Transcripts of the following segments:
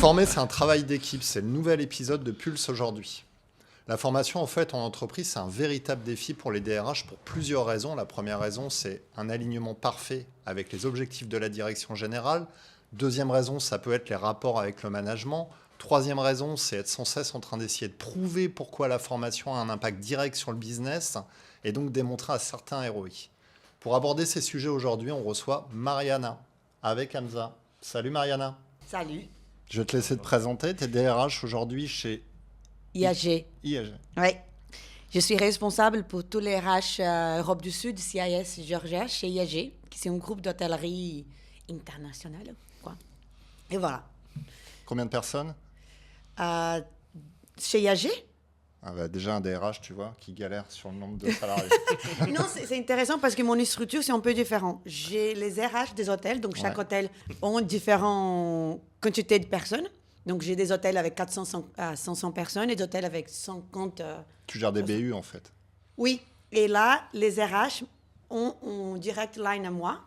Former, c'est un travail d'équipe. C'est le nouvel épisode de Pulse aujourd'hui. La formation, en fait, en entreprise, c'est un véritable défi pour les DRH pour plusieurs raisons. La première raison, c'est un alignement parfait avec les objectifs de la direction générale. Deuxième raison, ça peut être les rapports avec le management. Troisième raison, c'est être sans cesse en train d'essayer de prouver pourquoi la formation a un impact direct sur le business et donc démontrer à certains ROI. Pour aborder ces sujets aujourd'hui, on reçoit Mariana avec Hamza. Salut Mariana. Salut. Je vais te laisser te présenter. Tu es DRH aujourd'hui chez IAG. IAG. Oui. Je suis responsable pour tous les RH Europe du Sud, CIS, Georgia, chez IAG, qui c'est un groupe d'hôtellerie international, quoi. Et voilà. Combien de personnes? Chez IAG? Déjà un DRH, tu vois, qui galère sur le nombre de salariés. Non, c'est intéressant parce que mon structure, c'est un peu différent. J'ai les RH des hôtels, donc chaque hôtel ont différentes quantités de personnes. Donc j'ai des hôtels avec 400 à 500 personnes et des hôtels avec 50... Tu gères des BU en fait. Oui, et là, les RH ont un direct line à moi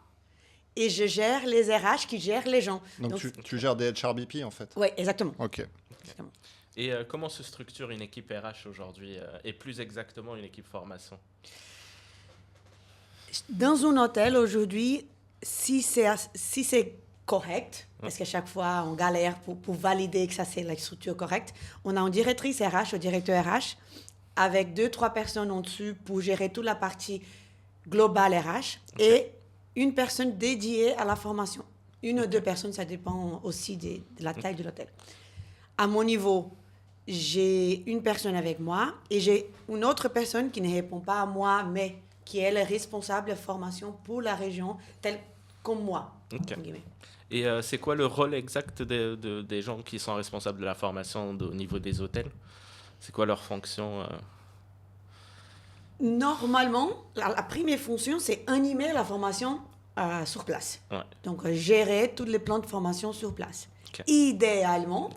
et je gère les RH qui gèrent les gens. Donc tu gères des HRBP en fait. Oui, exactement. Ok. Exactement. Et comment se structure une équipe RH aujourd'hui et plus exactement une équipe formation? Dans un hôtel aujourd'hui, si c'est correct, parce qu'à chaque fois on galère pour valider que ça c'est la structure correcte, on a une directrice RH, un directeur RH, avec 2-3 personnes en dessus pour gérer toute la partie globale RH et une personne dédiée à la formation. Une ou deux personnes, ça dépend aussi de la taille de l'hôtel. À mon niveau, j'ai une personne avec moi et j'ai une autre personne qui ne répond pas à moi, mais qui est le responsable de formation pour la région, tel comme moi. Okay. Et c'est quoi le rôle exact des gens qui sont responsables de la formation au niveau des hôtels? C'est quoi leur fonction? Normalement, la première fonction, c'est animer la formation sur place. Ouais. Donc, gérer tous les plans de formation sur place. Okay. Idéalement,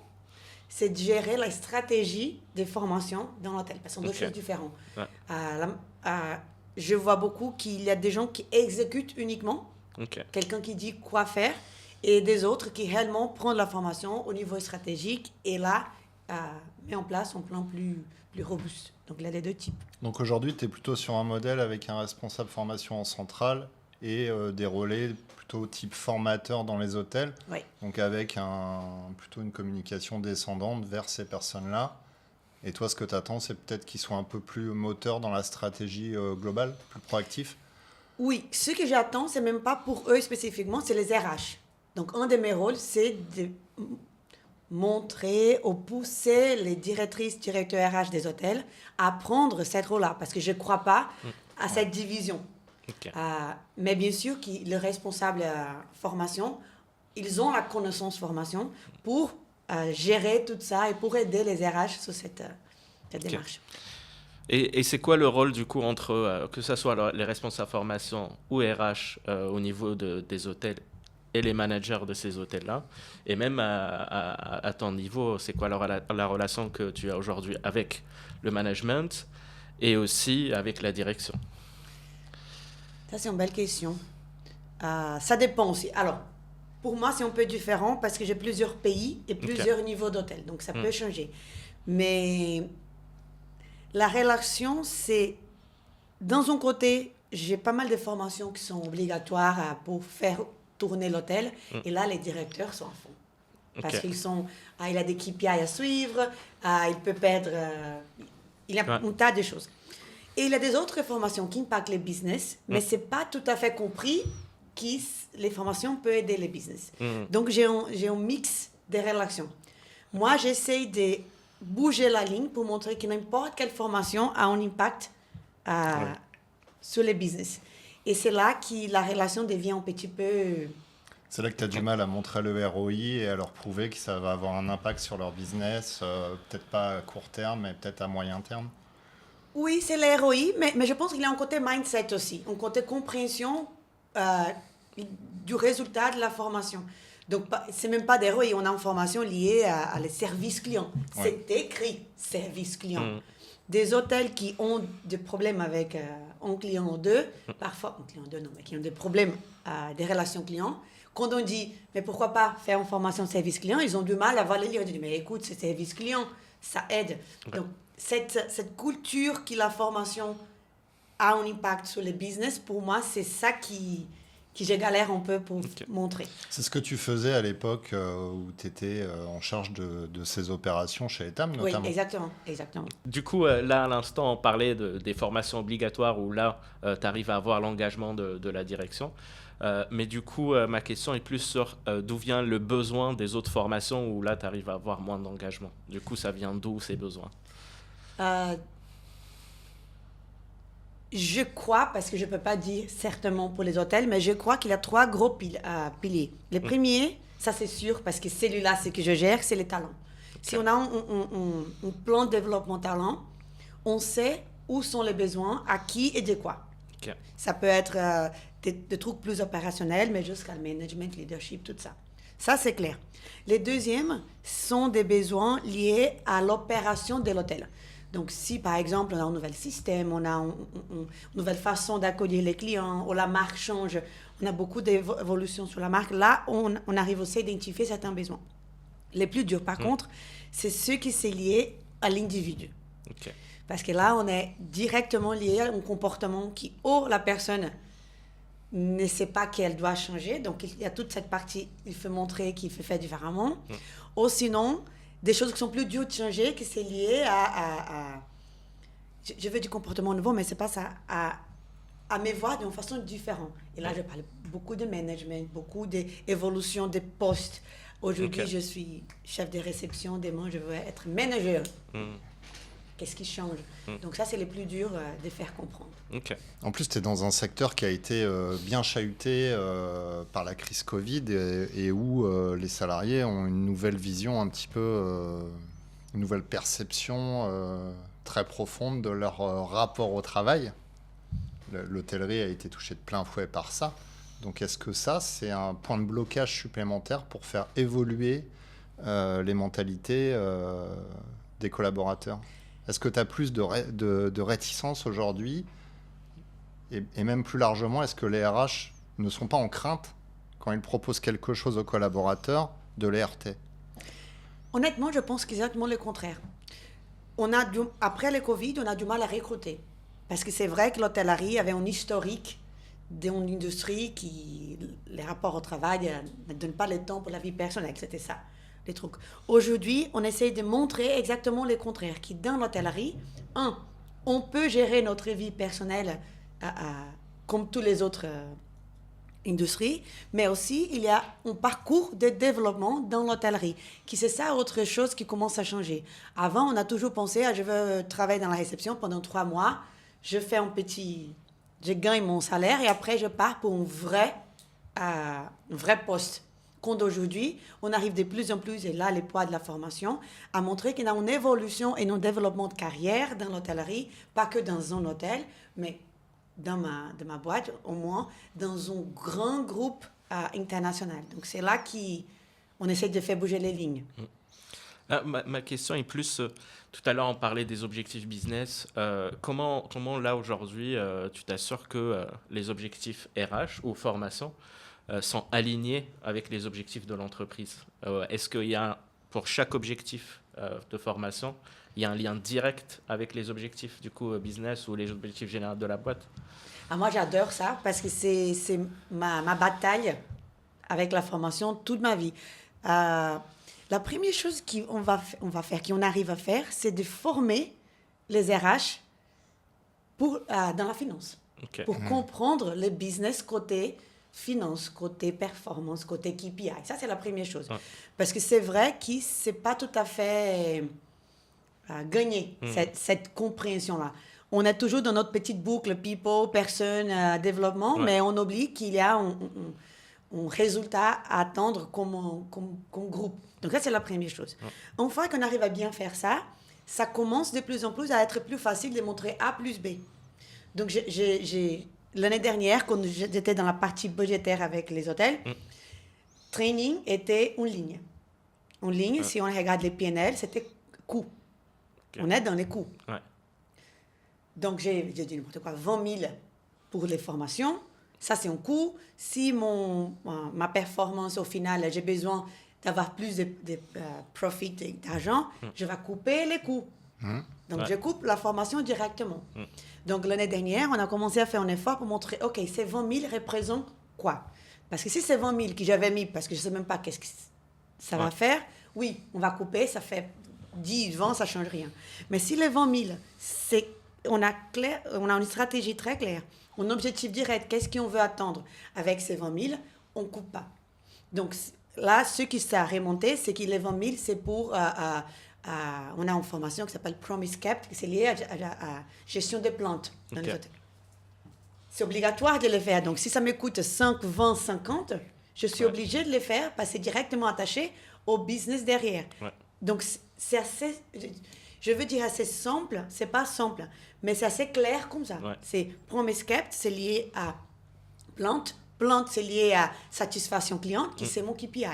c'est de gérer la stratégie des formations dans l'hôtel, parce que ce sont deux choses différentes. Ouais. Je vois beaucoup qu'il y a des gens qui exécutent uniquement, quelqu'un qui dit quoi faire, et des autres qui réellement prennent la formation au niveau stratégique et là, met en place un plan plus robuste. Donc, il y a les deux types. Donc, aujourd'hui, tu es plutôt sur un modèle avec un responsable formation en centrale et des relais plutôt type formateur dans les hôtels. Oui. Donc, avec plutôt une communication descendante vers ces personnes-là. Et toi, ce que tu attends, c'est peut-être qu'ils soient un peu plus moteurs dans la stratégie globale, plus proactifs? Oui, ce que j'attends, c'est même pas pour eux spécifiquement, c'est les RH. Donc, un de mes rôles, c'est de montrer ou pousser les directrices, directeurs RH des hôtels à prendre cette rôle-là, parce que je ne crois pas à cette division. Okay. Mais bien sûr, le responsable formation, ils ont la connaissance formation pour gérer tout ça et pour aider les RH sur cette démarche. Et c'est quoi le rôle du coup entre, que ce soit les responsables formation ou RH au niveau des hôtels et les managers de ces hôtels-là? Et même à ton niveau, c'est quoi la relation que tu as aujourd'hui avec le management et aussi avec la direction? Ça, c'est une belle question. Ça dépend aussi. Alors, pour moi, c'est un peu différent parce que j'ai plusieurs pays et plusieurs niveaux d'hôtels. Donc, ça peut changer. Mais la relation, c'est... Dans un côté, j'ai pas mal de formations qui sont obligatoires pour faire tourner l'hôtel. Et là, les directeurs sont à fond. Parce qu'ils sont... il a des KPI à suivre. Il peut perdre... il y a un tas de choses. Et il y a des autres formations qui impactent les business, mais ce n'est pas tout à fait compris que les formations peuvent aider les business. Donc, j'ai un mix de relations. Moi, j'essaie de bouger la ligne pour montrer que n'importe quelle formation a un impact sur les business. Et c'est là que la relation devient un petit peu... C'est là que tu as du mal à montrer le ROI et à leur prouver que ça va avoir un impact sur leur business, peut-être pas à court terme, mais peut-être à moyen terme. Oui, c'est le ROI, mais je pense qu'il y a un côté mindset aussi, un côté compréhension du résultat de la formation. Donc, ce n'est même pas des ROI, on a une formation liée à les services clients. C'est écrit service client. des hôtels qui ont des problèmes avec un client ou deux, parfois, un client ou deux, non, mais qui ont des problèmes, des relations clients. Quand on dit, mais pourquoi pas faire une formation service client, ils ont du mal à valider. Ils disent, mais écoute, c'est service client, ça aide. Ouais. Donc, cette culture que la formation a un impact sur le business, pour moi, c'est ça qui je galère un peu pour montrer. C'est ce que tu faisais à l'époque où tu étais en charge de ces opérations chez Etam, notamment. Oui, exactement. Du coup, là, à l'instant, on parlait des formations obligatoires où là, tu arrives à avoir l'engagement de la direction. Mais du coup, ma question est plus sur d'où vient le besoin des autres formations où là, tu arrives à avoir moins d'engagement. Du coup, ça vient d'où ces besoins? Je crois, parce que je ne peux pas dire certainement pour les hôtels, mais je crois qu'il y a 3 gros piliers. Le premier, ça c'est sûr, parce que celui-là, c'est que je gère, c'est les talents. Si on a un plan de développement talent, on sait où sont les besoins, à qui et de quoi. Okay. Ça peut être des trucs plus opérationnels, mais jusqu'à le management, leadership, tout ça. Ça, c'est clair. Les deuxièmes sont des besoins liés à l'opération de l'hôtel. Donc, si par exemple, on a un nouvel système, on a une nouvelle façon d'accueillir les clients, ou la marque change, on a beaucoup d'évolutions sur la marque, là, on arrive aussi à identifier certains besoins. Les plus durs, par contre, c'est ceux qui sont liés à l'individu. Okay. Parce que là, on est directement lié à un comportement qui, ou la personne ne sait pas qu'elle doit changer, donc il y a toute cette partie, il faut montrer qu'il faut faire différemment, ou sinon, des choses qui sont plus dures de changer, qui c'est lié à je veux du comportement nouveau, mais c'est pas ça, à me voir d'une façon différente. Et là, je parle beaucoup de management, beaucoup d'évolution des postes. Aujourd'hui, je suis chef de réception, demain, je veux être manager. Qu'est-ce qui change? Donc ça, c'est le plus dur de faire comprendre. Okay. En plus, tu es dans un secteur qui a été bien chahuté par la crise Covid et où les salariés ont une nouvelle vision un petit peu, une nouvelle perception très profonde de leur rapport au travail. L'hôtellerie a été touchée de plein fouet par ça. Donc est-ce que ça, c'est un point de blocage supplémentaire pour faire évoluer les mentalités des collaborateurs? Est-ce que tu as plus de réticence aujourd'hui et même plus largement, est-ce que les RH ne sont pas en crainte quand ils proposent quelque chose aux collaborateurs de l'ERT? Honnêtement, je pense qu'exactement le contraire. Après le Covid, on a du mal à recruter. Parce que c'est vrai que l'hôtellerie avait un historique d'une industrie qui, les rapports au travail ne donnent pas le temps pour la vie personnelle. C'était ça, les trucs. Aujourd'hui, on essaye de montrer exactement le contraire. Qui dans l'hôtellerie, on peut gérer notre vie personnelle comme toutes les autres industries, mais aussi il y a un parcours de développement dans l'hôtellerie, qui c'est ça autre chose qui commence à changer. Avant, on a toujours pensé, je veux travailler dans la réception pendant 3 mois, je gagne mon salaire et après je pars pour un vrai poste. Quand aujourd'hui, on arrive de plus en plus, et là, les poids de la formation, à montrer qu'il y a une évolution et un développement de carrière dans l'hôtellerie, pas que dans un hôtel, mais dans ma boîte, au moins, dans un grand groupe international. Donc, c'est là qu'on essaie de faire bouger les lignes. Ma question est plus, tout à l'heure on parlait des objectifs business, comment là aujourd'hui tu t'assures que les objectifs RH ou formation sont alignés avec les objectifs de l'entreprise? Est-ce qu'il y a, pour chaque objectif de formation, il y a un lien direct avec les objectifs du coup business ou les objectifs généraux de la boîte? Moi j'adore ça parce que c'est ma bataille avec la formation toute ma vie. La première chose qu'on arrive à faire, c'est de former les RH dans la finance. Okay. Pour comprendre le business côté finance, côté performance, côté KPI. Ça, c'est la première chose. Ouais. Parce que c'est vrai que ce n'est pas tout à fait gagné, cette compréhension-là. On est toujours dans notre petite boucle people, personne, développement, mais on oublie qu'il y a un résultat à attendre comme groupe. Donc ça, c'est la première chose. Une fois qu'on arrive à bien faire ça, ça commence de plus en plus à être plus facile de montrer A plus B. Donc l'année dernière, quand j'étais dans la partie budgétaire avec les hôtels, training était une ligne. Une ligne, si on regarde les PNL, c'était coût. Okay. On est dans les coûts. Ouais. Donc, j'ai dit n'importe quoi, 20 000 pour les formations. Ça, c'est un coût. Si ma performance, au final, j'ai besoin d'avoir plus de profit d'argent, je vais couper les coûts. Donc, je coupe la formation directement. Donc, l'année dernière, on a commencé à faire un effort pour montrer, OK, ces 20 000 représentent quoi? Parce que si c'est 20 000 que j'avais mis, parce que je ne sais même pas qu'est-ce que ça va faire, oui, on va couper, ça fait 10, 20, ça ne change rien. Mais si les 20 000, on a une stratégie très claire, un objectif direct, qu'est-ce qu'on veut attendre avec ces 20 000, on ne coupe pas. Donc là, ce qui s'est remonté, c'est que les 20 000, c'est pour... on a une formation qui s'appelle Promise Kept, qui c'est lié à gestion des plantes dans les hôtels. C'est obligatoire de le faire. Donc, si ça me coûte 5, 20, 50, je suis obligée de le faire parce que c'est directement attaché au business derrière. Donc, c'est assez, je veux dire assez simple. C'est pas simple, mais c'est assez clair comme ça. C'est Promise Kept, c'est lié à plantes. Plantes, c'est lié à satisfaction client, qui c'est mon KPI.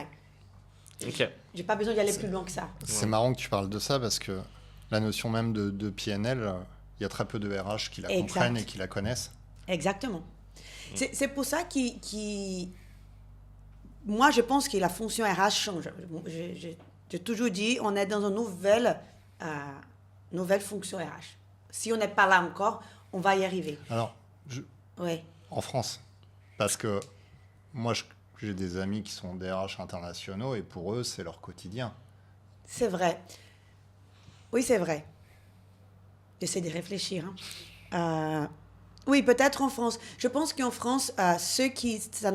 J'ai pas besoin d'y aller plus loin que ça. C'est marrant que tu parles de ça parce que la notion même de PNL, il y a très peu de RH qui la comprennent et qui la connaissent. Exactement. C'est pour ça moi, je pense que la fonction RH change. J'ai toujours dit, on est dans une nouvelle fonction RH. Si on n'est pas là encore, on va y arriver. Alors, en France, parce que moi, j'ai des amis qui sont DRH internationaux et pour eux, c'est leur quotidien. C'est vrai. Oui, c'est vrai. J'essaie de réfléchir. Oui, peut-être en France. Je pense qu'en France, ça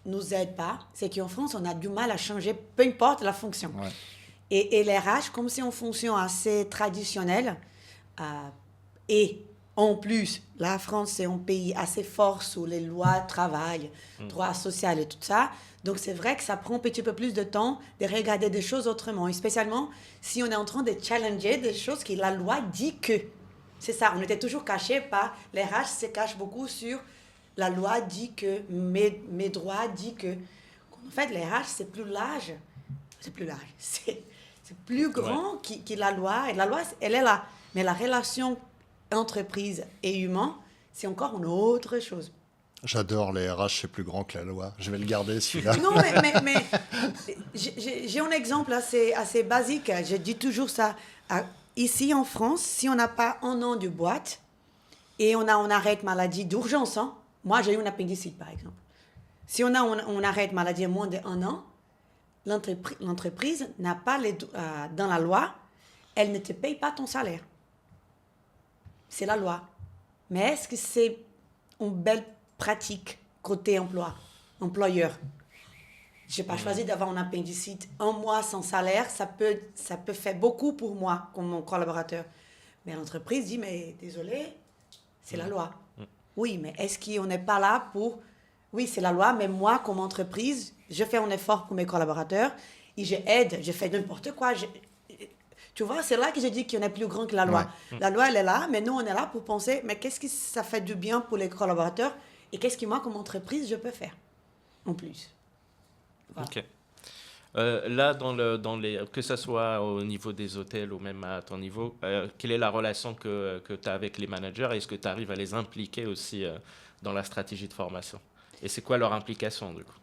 nous aide pas, c'est qu'en France, on a du mal à changer, peu importe la fonction. Et les RH, comme c'est une fonction assez traditionnelle, et en plus, la France, c'est un pays assez fort sur les lois de travail, droit social et tout ça. Donc, c'est vrai que ça prend un petit peu plus de temps de regarder des choses autrement, et spécialement si on est en train de challenger des choses que la loi dit que. C'est ça, on était toujours cachés par... Les RH se cachent beaucoup sur la loi dit que, mes droits dit que. En fait, les RH, c'est plus large. C'est plus large. C'est plus grand que la loi. Et la loi, elle est là. Mais la relation entreprise et humain, c'est encore une autre chose. J'adore les RH, c'est plus grand que la loi. Je vais le garder, celui-là. Non, mais j'ai un exemple assez basique. Je dis toujours ça. Ici, en France, si on n'a pas un an de boîte et on a un arrêt maladie d'urgence, moi, j'ai eu une appendicite, par exemple. Si on a un arrêt maladie à moins d'un an, l'entreprise n'a pas, dans la loi, elle ne te paye pas ton salaire. C'est la loi. Mais est-ce que c'est une belle pratique côté employeur? Je n'ai pas choisi d'avoir un appendicite 1 mois sans salaire. Ça peut faire beaucoup pour moi, comme mon collaborateur. Mais l'entreprise dit, mais désolé, c'est la loi. Oui, mais est-ce qu'on n'est pas là pour... Oui, c'est la loi, mais moi, comme entreprise, je fais un effort pour mes collaborateurs et j'aide, je fais n'importe quoi. Tu vois, c'est là que je dis qu'on est plus grand que la loi. La loi, elle est là, mais nous, on est là pour penser, mais qu'est-ce que ça fait du bien pour les collaborateurs et qu'est-ce que moi, comme entreprise, je peux faire en plus. Voilà. Ok. Là, que ce soit au niveau des hôtels ou même à ton niveau, quelle est la relation que tu as avec les managers? Est-ce que tu arrives à les impliquer aussi dans la stratégie de formation? Et c'est quoi leur implication, du coup?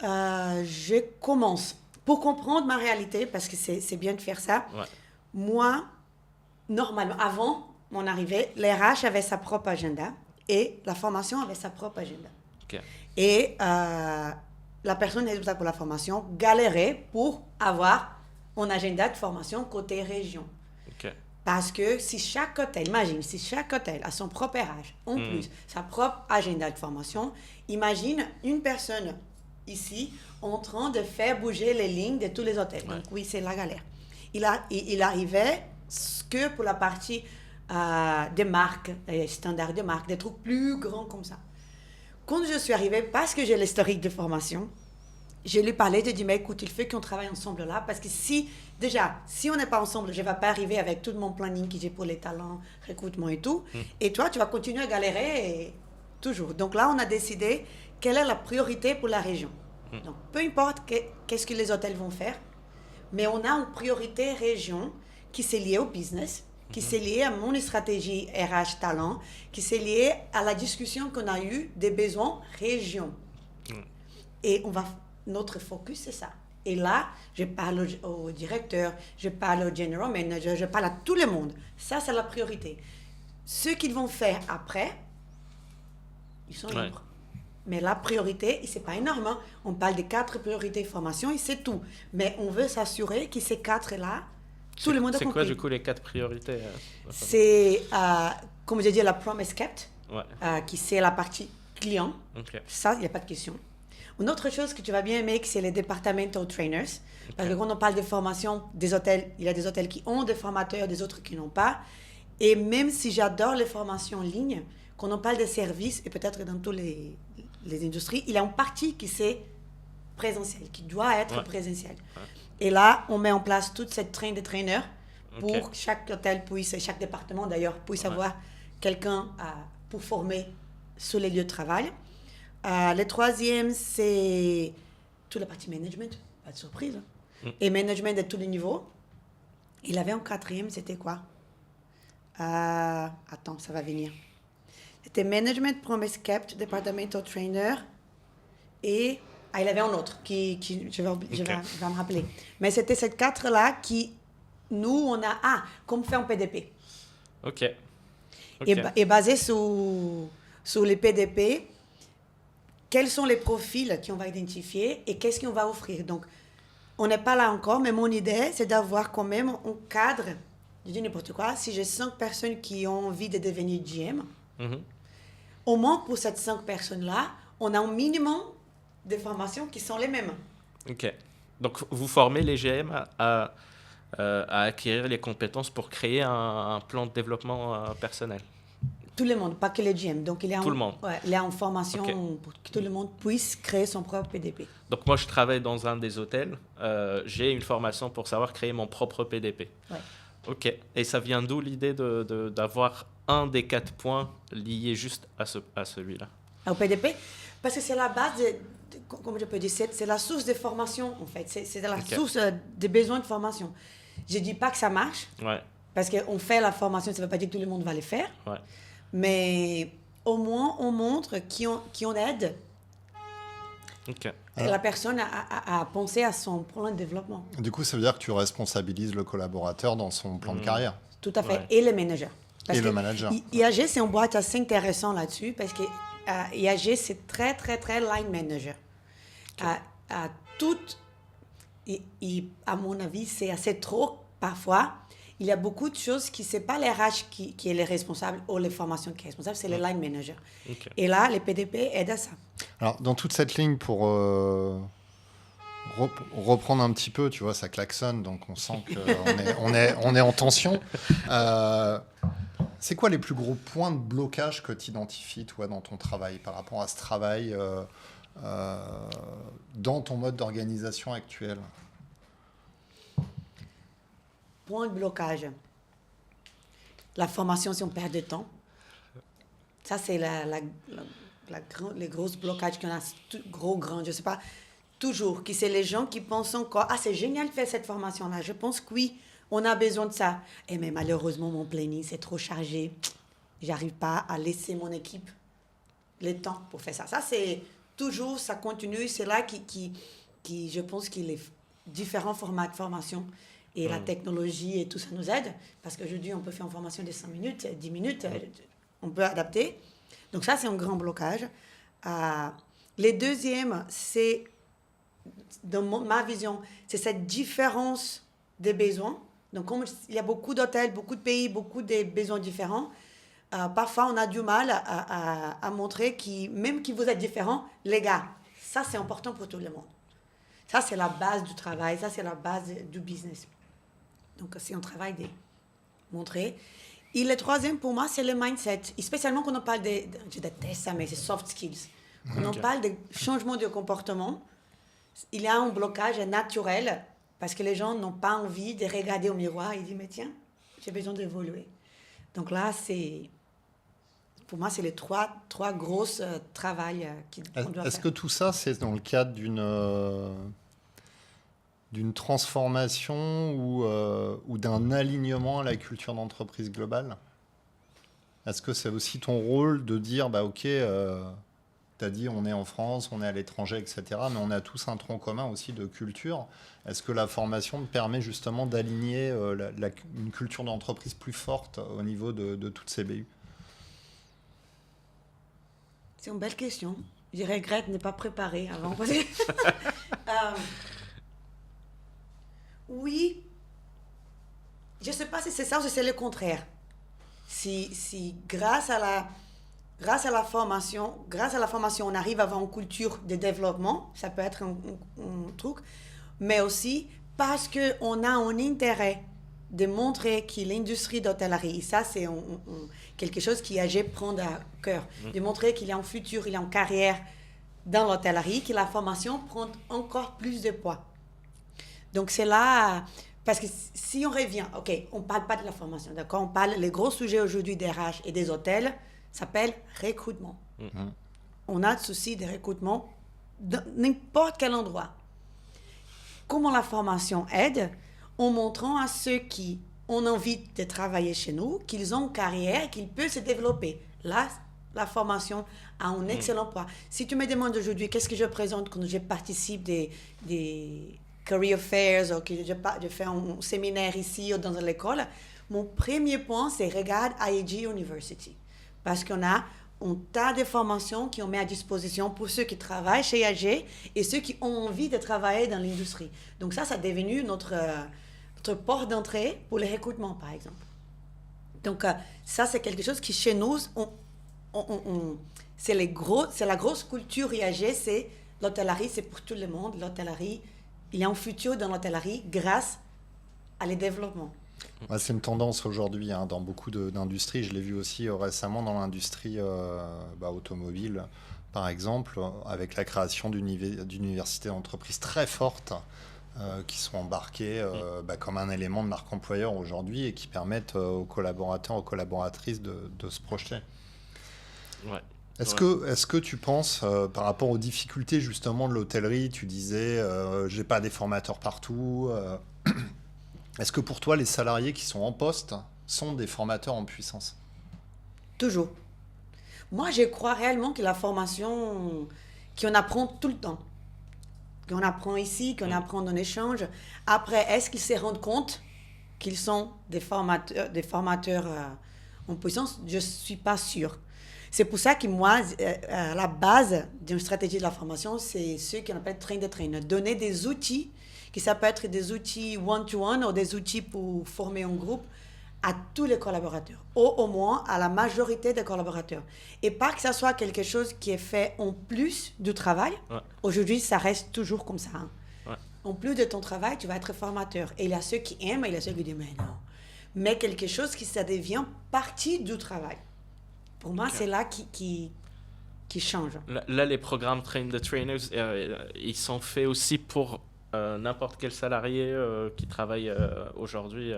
Je commence. Pour comprendre ma réalité, parce que c'est bien de faire ça, moi, normalement, avant mon arrivée, l'RH avait sa propre agenda et la formation avait sa propre agenda. Okay. Et la personne responsable pour la formation galérait pour avoir un agenda de formation côté région. Okay. Parce que si chaque hôtel, imagine, si chaque hôtel a son propre RH, en plus, sa propre agenda de formation, imagine une personne ici en train de faire bouger les lignes de tous les hôtels. Donc oui, c'est la galère. Il arrivait que pour la partie des marques, standards de marques, des trucs plus grands comme ça. Quand je suis arrivée, parce que j'ai l'historique de formation, je lui parlais, je dis, mais écoute, il faut qu'on travaille ensemble là, parce que si on n'est pas ensemble, je ne vais pas arriver avec tout mon planning que j'ai pour les talents, recrutement et tout, et toi, tu vas continuer à galérer toujours. Donc là, on a décidé quelle est la priorité pour la région. Donc, peu importe qu'est-ce que les hôtels vont faire, mais on a une priorité région qui s'est liée au business, qui c'est lié à mon stratégie RH talent, qui c'est lié à la discussion qu'on a eue des besoins région. Et notre focus, c'est ça. Et là, je parle au directeur, je parle au general manager, je parle à tout le monde. Ça, c'est la priorité. Ce qu'ils vont faire après, ils sont libres. Mais la priorité, c'est pas énorme. Hein. On parle des 4 priorités formation et c'est tout. Mais on veut s'assurer que ces 4-là, tout le monde a compris. C'est quoi, du coup, les 4 priorités C'est, comme je dis, la promise kept, qui c'est la partie client. Ça, il n'y a pas de question. Une autre chose que tu vas bien aimer, c'est les departmental trainers. Parce que quand on parle de formation des hôtels, il y a des hôtels qui ont des formateurs, des autres qui n'ont pas. Et même si j'adore les formations en ligne, quand on parle de services, et peut-être dans toutes les industries, il y a une partie qui c'est présentiel, qui doit être présentiel. Et là, on met en place toute cette train de trainers pour que chaque hôtel puisse, chaque département d'ailleurs, puisse avoir quelqu'un pour former sur les lieux de travail. Le troisième, c'est toute la partie management, pas de surprise. Et management à tous les niveaux. Il avait un 4e, c'était quoi? Attends, ça va venir. C'était management, promise kept, departmental trainer et il avait un autre qui je vais me rappeler. Mais c'était ces 4-là qui, nous, on a comme fait un PDP. Et basé sur les PDP, quels sont les profils qu'on va identifier et qu'est-ce qu'on va offrir. Donc, on n'est pas là encore, mais mon idée, c'est d'avoir quand même un cadre. Je dis n'importe quoi. Si j'ai 5 personnes qui ont envie de devenir GM, au moins pour ces 5 personnes-là, on a un minimum de formations qui sont les mêmes. Donc, vous formez les GM à acquérir les compétences pour créer un plan de développement personnel. Tout le monde, pas que les GM. Donc, il y a tout le monde. Il y a une formation pour que tout le monde puisse créer son propre PDP. Donc, moi, je travaille dans un des hôtels. J'ai une formation pour savoir créer mon propre PDP. Et ça vient d'où l'idée d'avoir un des 4 points liés juste à celui-là? Au PDP? Parce que c'est la base, comme je peux dire, c'est la source de formation, en fait. C'est la source des besoins de formation. Je ne dis pas que ça marche, parce qu'on fait la formation, ça ne veut pas dire que tout le monde va le faire. Mais au moins, on montre qui on aide la personne à penser à son plan de développement. Du coup, ça veut dire que tu responsabilises le collaborateur dans son plan de carrière. Tout à fait. Et le manager. Le manager. IAG, c'est une boîte assez intéressante là-dessus parce que IAG, c'est très, très, très line manager. À mon avis, c'est assez trop parfois. Il y a beaucoup de choses qui, ce n'est pas les RH qui est les responsables ou les formations qui est responsable, c'est les line managers. Et là, les PDP aident à ça. Alors, dans toute cette ligne, pour reprendre un petit peu, tu vois, ça klaxonne, donc on sent qu'on est en tension. C'est quoi les plus gros points de blocage que tu identifies, toi, dans ton travail, par rapport à ce travail dans ton mode d'organisation actuel? Point de blocage. La formation, si on perd de temps. Ça, c'est les gros blocages qu'on a, grand, je sais pas, toujours, qui c'est les gens qui pensent encore, c'est génial de faire cette formation-là. Je pense que oui, on a besoin de ça. Mais malheureusement, mon planning, c'est trop chargé. J'arrive pas à laisser mon équipe le temps pour faire ça. Ça, c'est toujours, ça continue. C'est là qui je pense qu'il y a différents formats de formation. Et la technologie et tout ça nous aide. Parce qu'aujourd'hui, on peut faire une formation de 5 minutes, 10 minutes, on peut adapter. Donc ça, c'est un grand blocage. Le deuxième, c'est, dans ma vision, c'est cette différence des besoins. Donc, comme il y a beaucoup d'hôtels, beaucoup de pays, beaucoup de besoins différents, parfois, on a du mal à montrer même que vous êtes différents, les gars, ça, c'est important pour tout le monde. Ça, c'est la base du travail, ça, c'est la base du business. Donc, c'est un travail de montrer. Et le troisième, pour moi, c'est le mindset. Et spécialement quand on parle je déteste ça, mais c'est soft skills. Quand on parle de changement de comportement, il y a un blocage naturel parce que les gens n'ont pas envie de regarder au miroir et dire, mais tiens, j'ai besoin d'évoluer. Donc là, pour moi, c'est les trois grosses travails qu'on doit faire. Est-ce que tout ça, c'est dans le cadre d'une transformation ou d'un alignement à la culture d'entreprise globale? Est-ce que c'est aussi ton rôle de dire, bah ok, tu as dit on est en France, on est à l'étranger, etc., mais on a tous un tronc commun aussi de culture. Est-ce que la formation te permet justement d'aligner une culture d'entreprise plus forte au niveau de toutes ces BU? C'est une belle question. Je regrette de ne pas préparer avant. Oui, je ne sais pas si c'est ça ou si c'est le contraire. Si grâce à la formation, on arrive à avoir une culture de développement, ça peut être un truc, mais aussi parce qu'on a un intérêt de montrer que l'industrie d'hôtellerie, ça c'est quelque chose qu'IAG prend à cœur, de montrer qu'il y a un futur, il y a une carrière dans l'hôtellerie, que la formation prend encore plus de poids. Donc c'est là, parce que si on revient, ok, on ne parle pas de la formation, d'accord, on parle, les gros sujets aujourd'hui des RH et des hôtels s'appellent recrutement. On a de soucis de recrutement dans n'importe quel endroit. Comment la formation aide? En montrant à ceux qui ont envie de travailler chez nous qu'ils ont une carrière, qu'ils peuvent se développer. Là, la formation a un excellent poids. Si tu me demandes aujourd'hui qu'est-ce que je présente quand je participe des career fairs ou que je fais un séminaire ici ou dans l'école, mon premier point, c'est regarde IAG University. Parce qu'on a un tas de formations qu'on met à disposition pour ceux qui travaillent chez IAG et ceux qui ont envie de travailler dans l'industrie. Donc ça est devenu notre porte d'entrée pour les recrutements, par exemple. Donc ça, c'est quelque chose qui, chez nous, c'est la grosse culture IAG, c'est l'hôtellerie, c'est pour tout le monde. L'hôtellerie, il y a un futur dans l'hôtellerie grâce à les développements. Ouais, c'est une tendance aujourd'hui dans beaucoup d'industries. Je l'ai vu aussi récemment dans l'industrie automobile, par exemple, avec la création d'universités d'entreprises très fortes qui sont embarquées comme un élément de marque employeur aujourd'hui et qui permettent aux collaborateurs, aux collaboratrices de se projeter. Ouais. Est-ce que tu penses, par rapport aux difficultés justement de l'hôtellerie, tu disais, j'ai pas des formateurs partout. Est-ce que pour toi, les salariés qui sont en poste sont des formateurs en puissance? Toujours. Moi, je crois réellement que la formation, qu'on apprend tout le temps, qu'on apprend ici, qu'on apprend en échange. Après, est-ce qu'ils se rendent compte qu'ils sont des formateurs en puissance? Je ne suis pas sûre. C'est pour ça que moi, à la base d'une stratégie de la formation, c'est ce qu'on appelle train de train. Donner des outils, que ça peut être des outils one-to-one ou des outils pour former un groupe à tous les collaborateurs, ou au moins à la majorité des collaborateurs. Et pas que ça soit quelque chose qui est fait en plus du travail. Ouais. Aujourd'hui, ça reste toujours comme ça. Ouais. En plus de ton travail, tu vas être formateur. Et il y a ceux qui aiment et il y a ceux qui disent, mais non. Mais quelque chose qui, ça devient partie du travail. Pour moi, c'est là qui change. Là, les programmes Train the Trainers, ils sont faits aussi pour n'importe quel salarié qui travaille aujourd'hui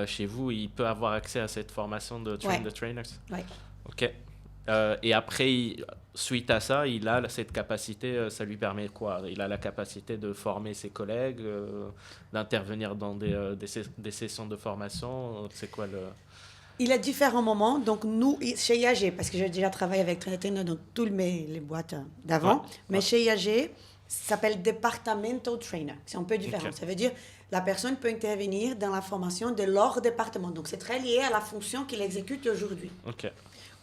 chez vous. Il peut avoir accès à cette formation de Train the Trainers. Oui. OK. Et après, suite à ça, il a cette capacité, ça lui permet quoi? Il a la capacité de former ses collègues, d'intervenir dans des sessions de formation. C'est quoi le... Il y a différents moments. Donc, nous, chez IAG, parce que j'ai déjà travaillé avec Train dans toutes les boîtes d'avant, mais chez IAG, ça s'appelle Departmental Trainer. C'est un peu différent. Ça veut dire la personne peut intervenir dans la formation de leur département. Donc, c'est très lié à la fonction qu'il exécute aujourd'hui.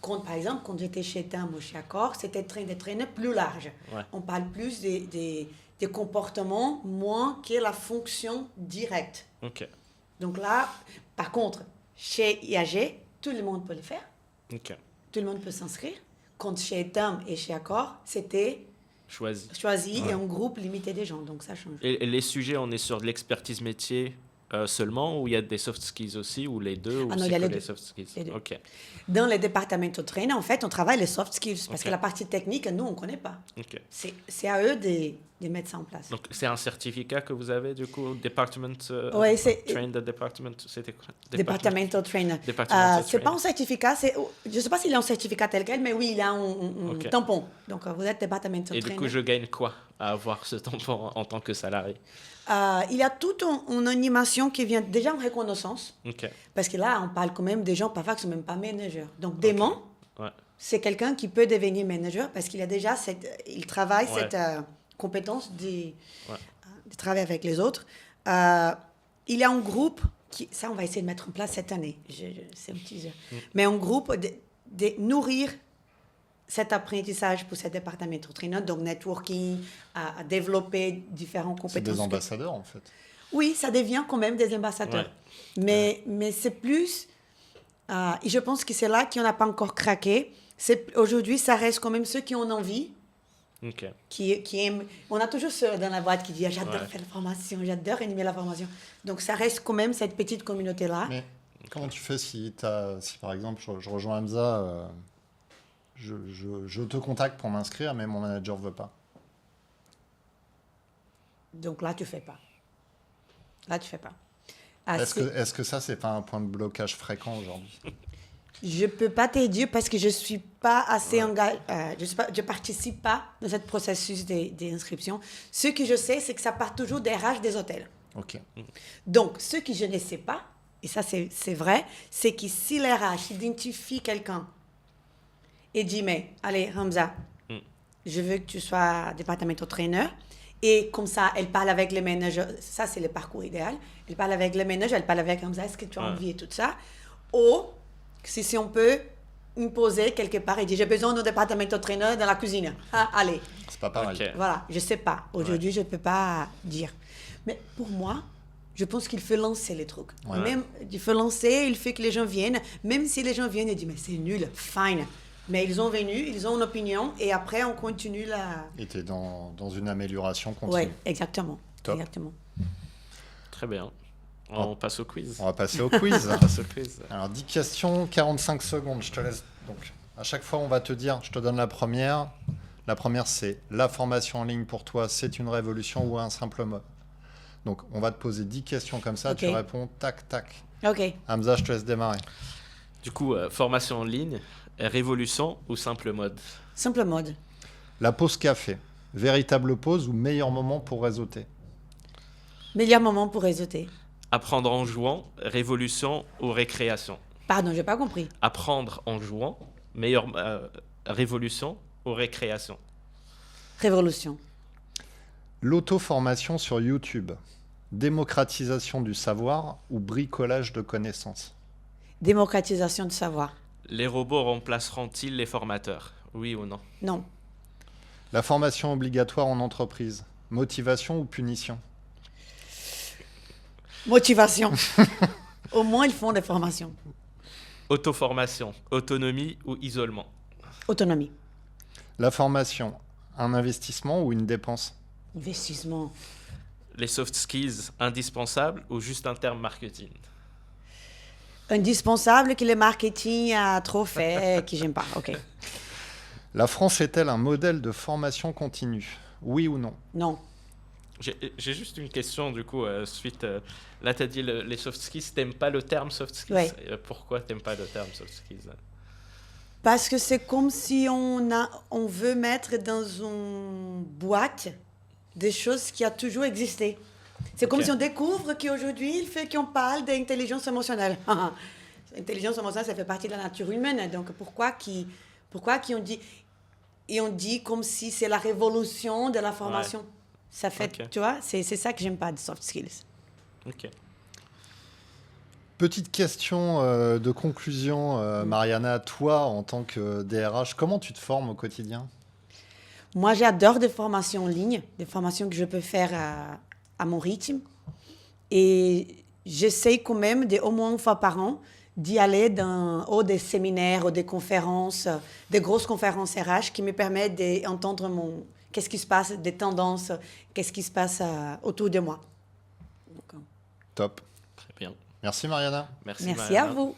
Par exemple, quand j'étais chez TAM ou chez Accor, c'était Train de Trainer plus large. Ouais. On parle plus des comportements, moins que la fonction directe. Donc là, par contre, chez IAG, tout le monde peut le faire. Tout le monde peut s'inscrire. Quand chez TAM et chez Accor, c'était choisi et un groupe limité des gens. Donc ça change. Et les sujets, on est sur de l'expertise métier seulement, ou il y a des soft skills aussi, ou les deux, ou non, c'est que les soft skills? Dans les départements de train, en fait, on travaille les soft skills, parce que la partie technique, nous, on ne connaît pas. C'est à eux de mettre ça en place. Donc, c'est un certificat que vous avez, du coup, Department Train the Department, c'était quoi? Departmental Trainer. C'est pas un certificat, je ne sais pas s'il y a un certificat tel quel, mais oui, il y a un tampon. Donc, vous êtes Departmental Trainer. Et du coup, je gagne quoi à avoir ce temps en tant que salarié? Il y a toute une animation qui vient déjà en reconnaissance. Ok. Parce que là, on parle quand même des gens parfois qui ne sont même pas managers. Donc, dément, Ouais. c'est quelqu'un qui peut devenir manager parce qu'il a déjà il travaille Ouais. cette compétence de travailler avec les autres. Il y a un groupe, ça on va essayer de mettre en place cette année, c'est un teaser, mais un groupe de nourrir cet apprentissage pour ce département entraîneur, donc networking, à développer différentes C'est compétences. des ambassadeurs, en fait. Oui, ça devient quand même des ambassadeurs. Ouais. Mais c'est plus... et je pense que c'est là qu'on n'a pas encore craqué. Aujourd'hui, ça reste quand même ceux qui ont envie, Ok. qui aiment... On a toujours ceux dans la boîte qui disent « J'adore Ouais. faire la formation, j'adore animer la formation ». Donc, ça reste quand même cette petite communauté-là. Mais comment tu fais si par exemple, je rejoins Hamza, je te contacte pour m'inscrire, mais mon manager ne veut pas. Donc là, tu ne fais pas. Là, tu ne fais pas. Est-ce que ça, c'est pas un point de blocage fréquent aujourd'hui? Je peux pas te dire parce que je suis pas assez engagée, je participe pas dans ce processus d'inscription. Ce que je sais, c'est que ça part toujours des RH des hôtels. Ok. Donc, ce que je ne sais pas, et ça c'est vrai, c'est que si les RH identifient quelqu'un et dit, mais allez, Hamza, je veux que tu sois département trainer, et comme ça, elle parle avec les managers, ça c'est le parcours idéal, elle parle avec les managers, elle parle avec Hamza, est-ce que tu as envie et tout ça, ou si on peut imposer quelque part et dire, j'ai besoin d'un département trainer dans la cuisine, allez. C'est pas pareil. Ok. Voilà, je sais pas. Aujourd'hui, je peux pas dire. Mais pour moi, je pense qu'il faut lancer les trucs. Ouais. Même, il faut lancer, il faut que les gens viennent. Même si les gens viennent et disent, mais c'est nul, fine. Mais ils ont venu, ils ont une opinion, et après, on continue la... Et tu es dans une amélioration continue. Oui, exactement. Top. Exactement. Très bien. On passe au quiz. On va passer au quiz. On passe au quiz. Alors, 10 questions, 45 secondes. Je te laisse. Donc, à chaque fois, on va te dire, je te donne la première. La première, c'est la formation en ligne pour toi, c'est une révolution ou un simple mot. Donc, on va te poser 10 questions comme ça. Ok. Tu réponds tac, tac. OK. Hamza, je te laisse démarrer. Du coup, formation en ligne, révolution ou simple mode? Simple mode. La pause café, véritable pause ou meilleur moment pour réseauter? Meilleur moment pour réseauter. Apprendre en jouant, révolution ou récréation? Pardon, j'ai pas compris. Apprendre en jouant, meilleure révolution ou récréation? Révolution. L'auto-formation sur YouTube, démocratisation du savoir ou bricolage de connaissances? Démocratisation du savoir. Les robots remplaceront-ils les formateurs? Oui ou non? Non. La formation obligatoire en entreprise, motivation ou punition? Motivation. Au moins, ils font des formations. Auto-formation, autonomie ou isolement? Autonomie. La formation, un investissement ou une dépense? Investissement. Les soft skills, indispensables ou juste un terme marketing? Indispensable que le marketing a trop fait, que j'aime pas. OK. La France est-elle un modèle de formation continue? Oui ou non? Non. J'ai juste une question du coup, suite. Là, tu as dit les soft skills, t'aimes pas le terme soft skills. Ouais. Pourquoi t'aimes pas le terme soft skills? Parce que c'est comme si on veut mettre dans une boîte des choses qui ont toujours existé. C'est comme Ok. si on découvre qu'aujourd'hui, il fait qu'on parle d'intelligence émotionnelle. L'intelligence émotionnelle, ça fait partie de la nature humaine. Donc, pourquoi qu'on dit... Et on dit comme si c'est la révolution de la formation. Ouais. Ça fait, Ok. tu vois, c'est ça que j'aime pas de soft skills. Ok. Petite question de conclusion, Mariana, toi en tant que DRH, comment tu te formes au quotidien? Moi, j'adore des formations en ligne, des formations que je peux faire à mon rythme. Et j'essaye quand même, au moins une fois par an, d'y aller dans des séminaires ou des conférences, des grosses conférences RH qui me permettent d'entendre qu'est-ce qui se passe, des tendances, qu'est-ce qui se passe autour de moi. Donc, Top. Très bien. Merci Mariana. Merci merci Mariana. à vous.